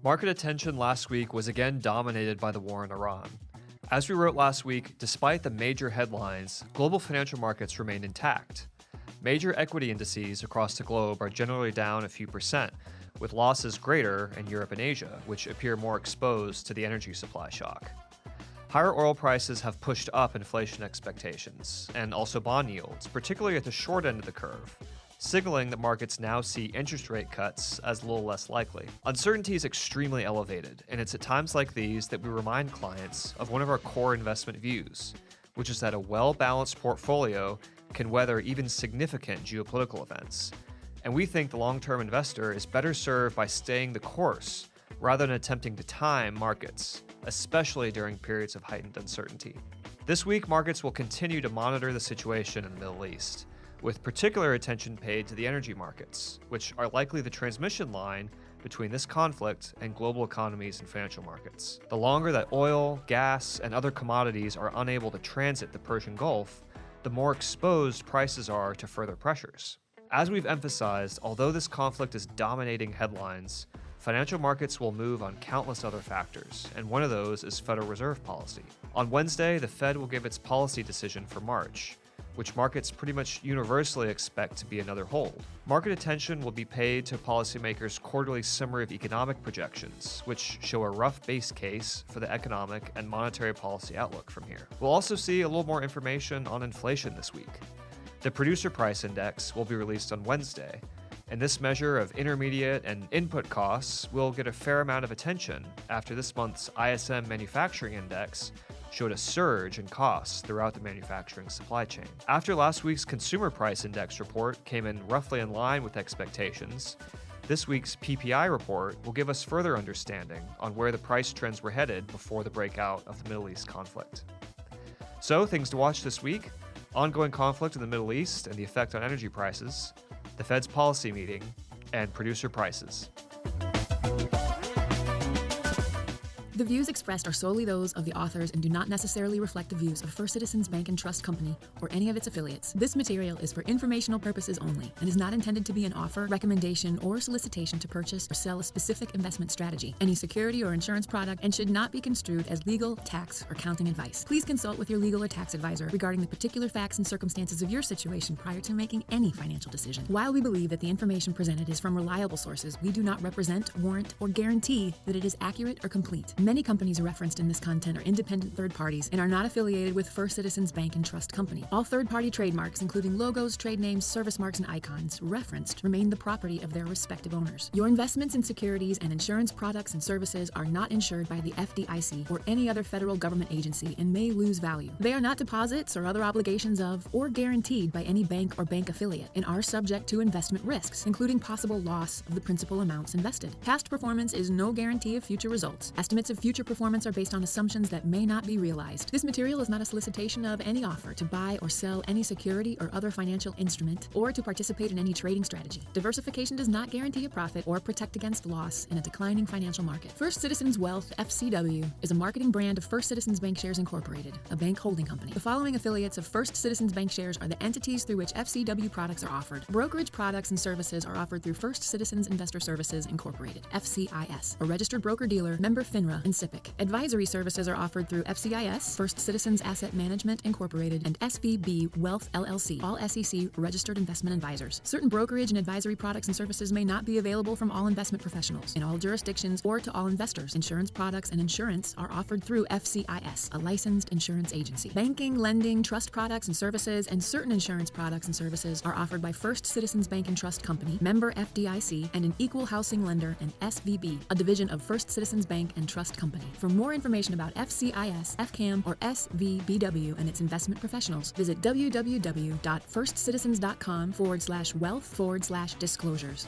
Market attention last week was again dominated by the war in Iran. As we wrote last week, despite the major headlines, global financial markets remained intact. Major equity indices across the globe are generally down a few percent, with losses greater in Europe and Asia, which appear more exposed to the energy supply shock. Higher oil prices have pushed up inflation expectations, and also bond yields, particularly at the short end of the curve, signaling that markets now see interest rate cuts as a little less likely. Uncertainty is extremely elevated, and it's at times like these that we remind clients of one of our core investment views, which is that a well-balanced portfolio can weather even significant geopolitical events. And we think the long-term investor is better served by staying the course rather than attempting to time markets, especially during periods of heightened uncertainty. This week, markets will continue to monitor the situation in the Middle East, with particular attention paid to the energy markets, which are likely the transmission line between this conflict and global economies and financial markets. The longer that oil, gas, and other commodities are unable to transit the Persian Gulf, the more exposed prices are to further pressures. As we've emphasized, although this conflict is dominating headlines, financial markets will move on countless other factors, and one of those is Federal Reserve policy. On Wednesday, the Fed will give its policy decision for March, which markets pretty much universally expect to be another hold. Market attention will be paid to policymakers' quarterly summary of economic projections, which show a rough base case for the economic and monetary policy outlook from here. We'll also see a little more information on inflation this week. The Producer Price Index will be released on Wednesday, and this measure of intermediate and input costs will get a fair amount of attention after this month's ISM Manufacturing Index showed a surge in costs throughout the manufacturing supply chain. After last week's Consumer Price Index report came in roughly in line with expectations, this week's PPI report will give us further understanding on where the price trends were headed before the breakout of the Middle East conflict. So, things to watch this week: ongoing conflict in the Middle East and the effect on energy prices, the Fed's policy meeting, and producer prices. The views expressed are solely those of the authors and do not necessarily reflect the views of First Citizens Bank and Trust Company or any of its affiliates. This material is for informational purposes only and is not intended to be an offer, recommendation, or solicitation to purchase or sell a specific investment strategy, any security or insurance product, and should not be construed as legal, tax, or accounting advice. Please consult with your legal or tax advisor regarding the particular facts and circumstances of your situation prior to making any financial decision. While we believe that the information presented is from reliable sources, we do not represent, warrant, or guarantee that it is accurate or complete. Many companies referenced in this content are independent third parties and are not affiliated with First Citizens Bank and Trust Company. All third-party trademarks, including logos, trade names, service marks, and icons referenced, remain the property of their respective owners. Your investments in securities and insurance products and services are not insured by the FDIC or any other federal government agency and may lose value. They are not deposits or other obligations of or guaranteed by any bank or bank affiliate and are subject to investment risks, including possible loss of the principal amounts invested. Past performance is no guarantee of future results. Estimates of future performance are based on assumptions that may not be realized. This material is not a solicitation of any offer to buy or sell any security or other financial instrument or to participate in any trading strategy. Diversification does not guarantee a profit or protect against loss in a declining financial market. First Citizens Wealth FCW is a marketing brand of First Citizens Bancshares Incorporated, a bank holding company. The following affiliates of First Citizens Bancshares are the entities through which FCW products are offered. Brokerage products and services are offered through First Citizens Investor Services Incorporated, FCIS, a registered broker-dealer, member FINRA, and SIPC. Advisory services are offered through FCIS, First Citizens Asset Management Incorporated, and SVB Wealth LLC, all SEC registered investment advisors. Certain brokerage and advisory products and services may not be available from all investment professionals in all jurisdictions or to all investors. Insurance products and insurance are offered through FCIS, a licensed insurance agency. Banking, lending, trust products and services, and certain insurance products and services are offered by First Citizens Bank and Trust Company, member FDIC, and an equal housing lender and SVB, a division of First Citizens Bank and Trust Company. For more information about FCIS, FCAM, or SVBW and its investment professionals, visit www.firstcitizens.com/wealth/disclosures.